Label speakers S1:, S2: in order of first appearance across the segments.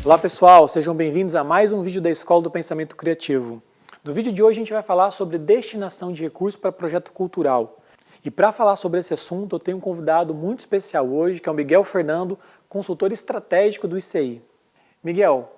S1: Olá pessoal, sejam bem-vindos a mais um vídeo da Escola do Pensamento Criativo. No vídeo de hoje a gente vai falar sobre destinação de recursos para projeto cultural. E para falar sobre esse assunto eu tenho um convidado muito especial hoje, que é o Miguel Fernando, consultor estratégico do ICI. Miguel,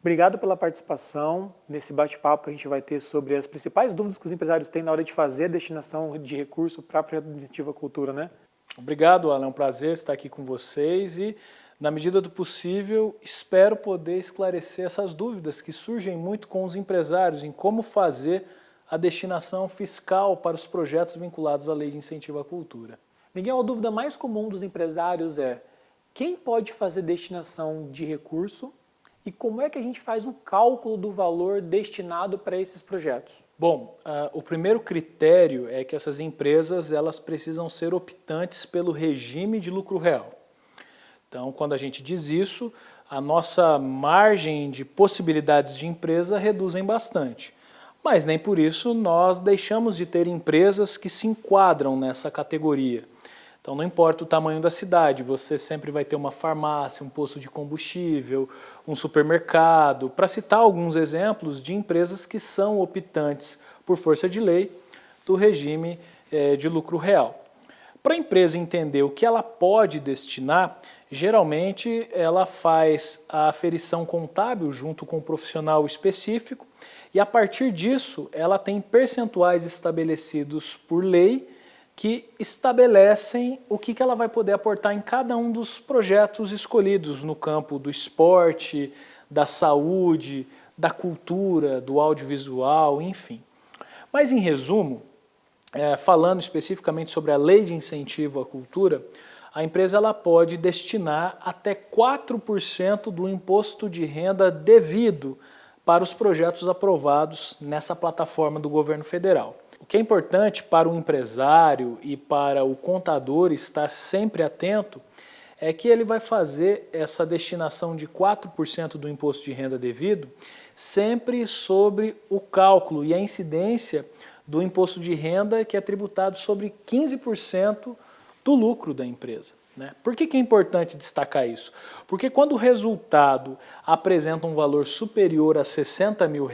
S1: obrigado pela participação nesse bate-papo que a gente vai ter sobre as principais dúvidas que os empresários têm na hora de fazer a destinação de recurso para projeto de incentivo à cultura, né?
S2: Obrigado, Alan. É um prazer estar aqui com vocês e, na medida do possível, espero poder esclarecer essas dúvidas que surgem muito com os empresários em como fazer a destinação fiscal para os projetos vinculados à Lei de Incentivo à Cultura.
S1: Miguel, a dúvida mais comum dos empresários é: quem pode fazer destinação de recurso e como é que a gente faz o cálculo do valor destinado para esses projetos?
S2: Bom, o primeiro critério é que essas empresas elas precisam ser optantes pelo regime de lucro real. Então, quando a gente diz isso, a nossa margem de possibilidades de empresa reduzem bastante. Mas nem por isso nós deixamos de ter empresas que se enquadram nessa categoria. Então não importa o tamanho da cidade, você sempre vai ter uma farmácia, um posto de combustível, um supermercado, para citar alguns exemplos de empresas que são optantes por força de lei do regime de lucro real. Para a empresa entender o que ela pode destinar, geralmente ela faz a aferição contábil junto com um profissional específico e a partir disso ela tem percentuais estabelecidos por lei que estabelecem o que ela vai poder aportar em cada um dos projetos escolhidos no campo do esporte, da saúde, da cultura, do audiovisual, enfim. Mas em resumo, falando especificamente sobre a Lei de Incentivo à Cultura, a empresa ela pode destinar até 4% do imposto de renda devido para os projetos aprovados nessa plataforma do governo federal. O que é importante para o empresário e para o contador estar sempre atento é que ele vai fazer essa destinação de 4% do imposto de renda devido sempre sobre o cálculo e a incidência do imposto de renda que é tributado sobre 15% do lucro da empresa. Por que é importante destacar isso? Porque quando o resultado apresenta um valor superior a R$60 mil,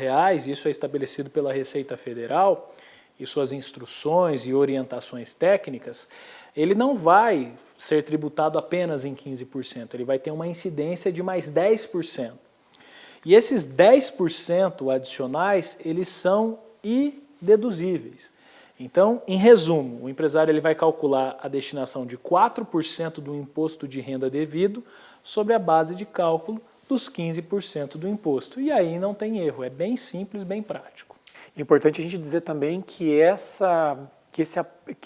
S2: isso é estabelecido pela Receita Federal, e suas instruções e orientações técnicas, ele não vai ser tributado apenas em 15%, ele vai ter uma incidência de mais 10%. E esses 10% adicionais, eles são indeduzíveis. Então, em resumo, o empresário ele vai calcular a destinação de 4% do imposto de renda devido sobre a base de cálculo dos 15% do imposto. E aí não tem erro, é bem simples, bem prático.
S1: É importante a gente dizer também que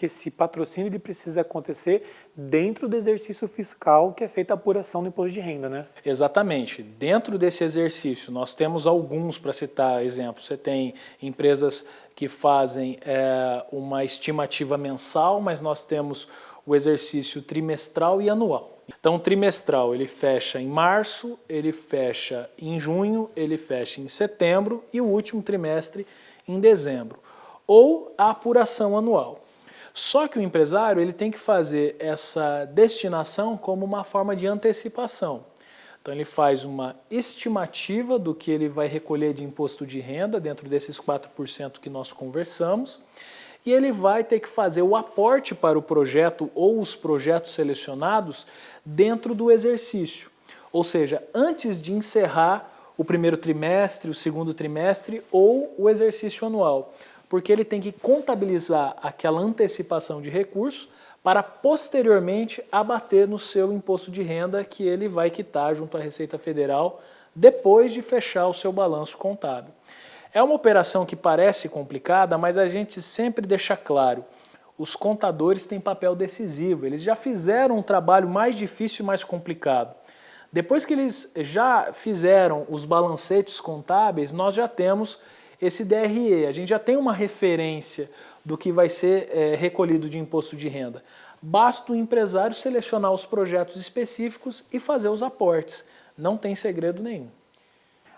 S1: esse patrocínio ele precisa acontecer dentro do exercício fiscal que é feita a apuração do imposto de renda, né?
S2: Exatamente. Dentro desse exercício, nós temos alguns, para citar exemplos, você tem empresas que fazem uma estimativa mensal, mas nós temos o exercício trimestral e anual. Então, o trimestral ele fecha em março, ele fecha em junho, ele fecha em setembro e o último trimestre em dezembro, ou a apuração anual. Só que o empresário ele tem que fazer essa destinação como uma forma de antecipação. Então ele faz uma estimativa do que ele vai recolher de imposto de renda dentro desses 4% que nós conversamos, e ele vai ter que fazer o aporte para o projeto ou os projetos selecionados dentro do exercício. Ou seja, antes de encerrar o primeiro trimestre, o segundo trimestre ou o exercício anual, porque ele tem que contabilizar aquela antecipação de recursos para posteriormente abater no seu imposto de renda que ele vai quitar junto à Receita Federal depois de fechar o seu balanço contábil. É uma operação que parece complicada, mas a gente sempre deixa claro, os contadores têm papel decisivo, eles já fizeram um trabalho mais difícil e mais complicado. Depois que eles já fizeram os balancetes contábeis, nós já temos esse DRE, a gente já tem uma referência do que vai ser recolhido de imposto de renda. Basta o empresário selecionar os projetos específicos e fazer os aportes. Não tem segredo nenhum.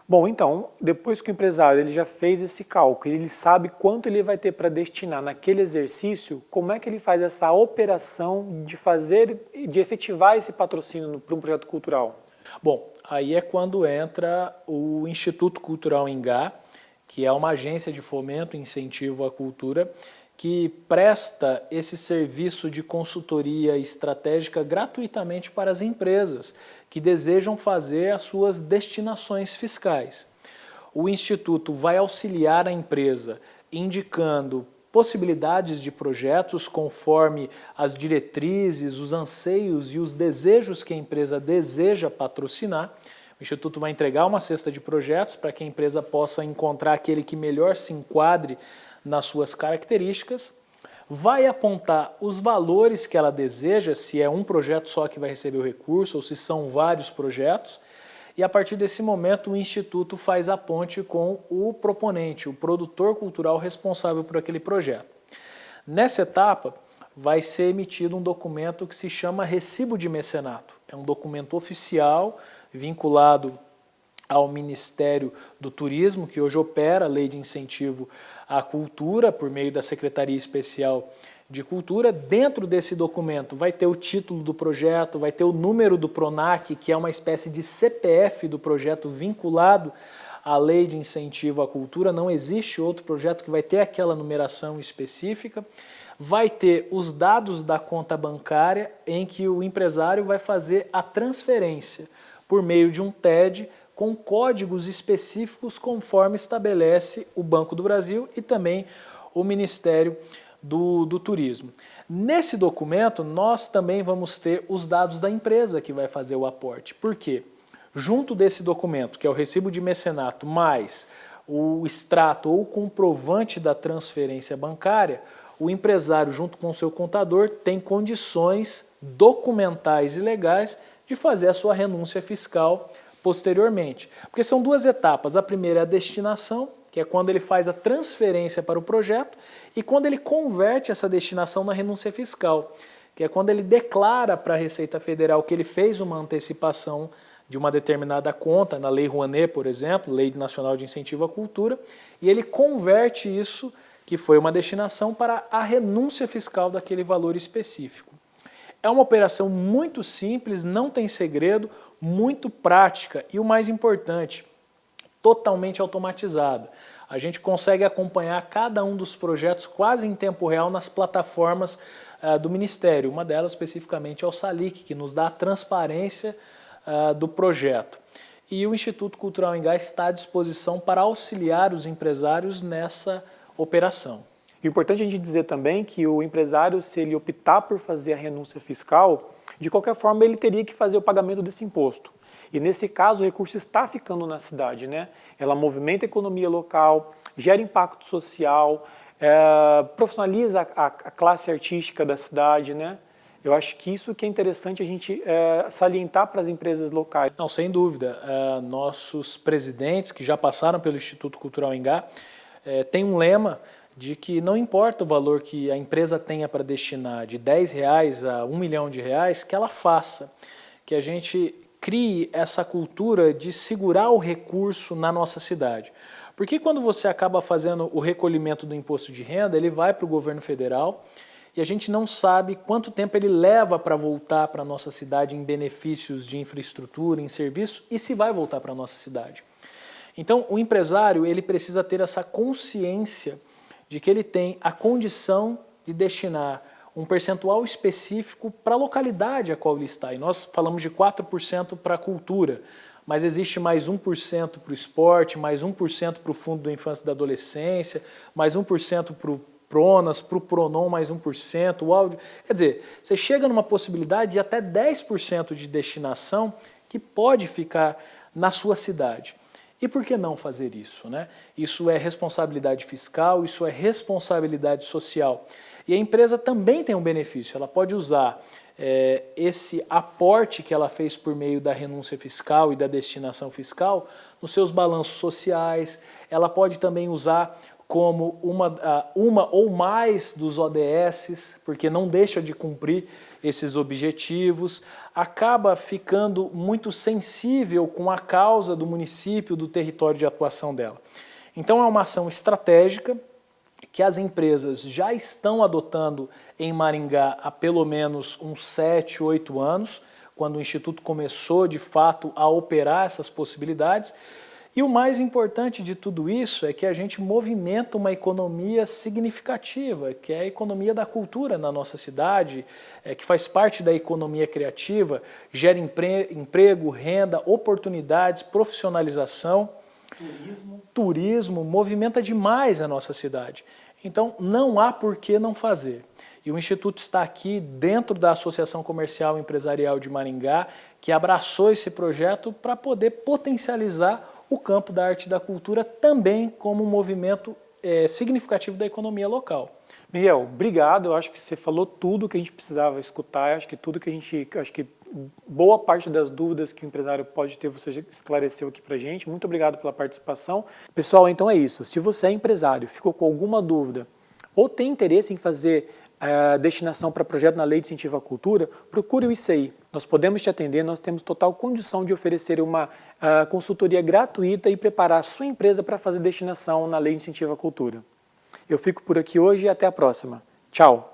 S1: Bom, então, depois que o empresário ele já fez esse cálculo, ele sabe quanto ele vai ter para destinar naquele exercício, como é que ele faz essa operação de efetivar esse patrocínio para um projeto cultural?
S2: Bom, aí é quando entra o Instituto Cultural Ingá, que é uma agência de fomento e incentivo à cultura, que presta esse serviço de consultoria estratégica gratuitamente para as empresas que desejam fazer as suas destinações fiscais. O Instituto vai auxiliar a empresa indicando possibilidades de projetos conforme as diretrizes, os anseios e os desejos que a empresa deseja patrocinar. O Instituto vai entregar uma cesta de projetos para que a empresa possa encontrar aquele que melhor se enquadre nas suas características, vai apontar os valores que ela deseja, se é um projeto só que vai receber o recurso ou se são vários projetos, e a partir desse momento o Instituto faz a ponte com o proponente, o produtor cultural responsável por aquele projeto. Nessa etapa vai ser emitido um documento que se chama Recibo de Mecenato. É um documento oficial vinculado ao Ministério do Turismo, que hoje opera a Lei de Incentivo à Cultura por meio da Secretaria Especial de Cultura. Dentro desse documento vai ter o título do projeto, vai ter o número do PRONAC, que é uma espécie de CPF do projeto vinculado à Lei de Incentivo à Cultura. Não existe outro projeto que vai ter aquela numeração específica. Vai ter os dados da conta bancária em que o empresário vai fazer a transferência por meio de um TED com códigos específicos conforme estabelece o Banco do Brasil e também o Ministério do Turismo. Nesse documento, nós também vamos ter os dados da empresa que vai fazer o aporte. Por quê? Junto desse documento, que é o recibo de mecenato, mais o extrato ou comprovante da transferência bancária, o empresário, junto com o seu contador, tem condições documentais e legais de fazer a sua renúncia fiscal posteriormente. Porque são duas etapas. A primeira é a destinação, que é quando ele faz a transferência para o projeto, e quando ele converte essa destinação na renúncia fiscal, que é quando ele declara para a Receita Federal que ele fez uma antecipação de uma determinada conta, na Lei Rouanet, por exemplo, Lei Nacional de Incentivo à Cultura, e ele converte isso, que foi uma destinação, para a renúncia fiscal daquele valor específico. É uma operação muito simples, não tem segredo, muito prática e, o mais importante, totalmente automatizada. A gente consegue acompanhar cada um dos projetos quase em tempo real nas plataformas do Ministério. Uma delas especificamente é o SALIC, que nos dá a transparência do projeto. E o Instituto Cultural Ingá está à disposição para auxiliar os empresários nessa operação.
S1: É importante a gente dizer também que o empresário, se ele optar por fazer a renúncia fiscal, de qualquer forma ele teria que fazer o pagamento desse imposto. E nesse caso o recurso está ficando na cidade, né? Ela movimenta a economia local, gera impacto social, profissionaliza a classe artística da cidade, né? Eu acho que isso que é interessante a gente salientar para as empresas locais.
S2: Não, sem dúvida. Nossos presidentes que já passaram pelo Instituto Cultural Ingá têm um lema de que não importa o valor que a empresa tenha para destinar, de R$10 a R$1 milhão, que ela faça, que a gente crie essa cultura de segurar o recurso na nossa cidade. Porque quando você acaba fazendo o recolhimento do imposto de renda, ele vai para o governo federal e a gente não sabe quanto tempo ele leva para voltar para a nossa cidade em benefícios de infraestrutura, em serviço, e se vai voltar para a nossa cidade. Então, o empresário ele precisa ter essa consciência de que ele tem a condição de destinar um percentual específico para a localidade a qual ele está. E nós falamos de 4% para a cultura, mas existe mais 1% para o esporte, mais 1% para o Fundo da Infância e da Adolescência, mais 1% para o PRONAS, para o PRONON mais 1%, o áudio. Quer dizer, você chega numa possibilidade de até 10% de destinação que pode ficar na sua cidade. E por que não fazer isso, né? Isso é responsabilidade fiscal, isso é responsabilidade social. E a empresa também tem um benefício, ela pode usar esse aporte que ela fez por meio da renúncia fiscal e da destinação fiscal nos seus balanços sociais, ela pode também usar como uma ou mais dos ODSs, porque não deixa de cumprir esses objetivos, acaba ficando muito sensível com a causa do município, do território de atuação dela. Então é uma ação estratégica que as empresas já estão adotando em Maringá há pelo menos uns 7, 8 anos, quando o Instituto começou, de fato, a operar essas possibilidades. E o mais importante de tudo isso é que a gente movimenta uma economia significativa, que é a economia da cultura na nossa cidade, que faz parte da economia criativa, gera emprego, renda, oportunidades, profissionalização, turismo, movimenta demais a nossa cidade. Então, não há por que não fazer. E o Instituto está aqui dentro da Associação Comercial e Empresarial de Maringá, que abraçou esse projeto para poder potencializar o campo da arte e da cultura também como um movimento significativo da economia local.
S1: Miguel, obrigado. Eu acho que você falou tudo que a gente precisava escutar. Acho que boa parte das dúvidas que o empresário pode ter, você esclareceu aqui pra gente. Muito obrigado pela participação. Pessoal, então é isso. Se você é empresário, ficou com alguma dúvida ou tem interesse em fazer destinação para projeto na Lei de Incentivo à Cultura, procure o ICI. Nós podemos te atender, nós temos total condição de oferecer uma consultoria gratuita e preparar a sua empresa para fazer destinação na Lei de Incentivo à Cultura. Eu fico por aqui hoje e até a próxima. Tchau!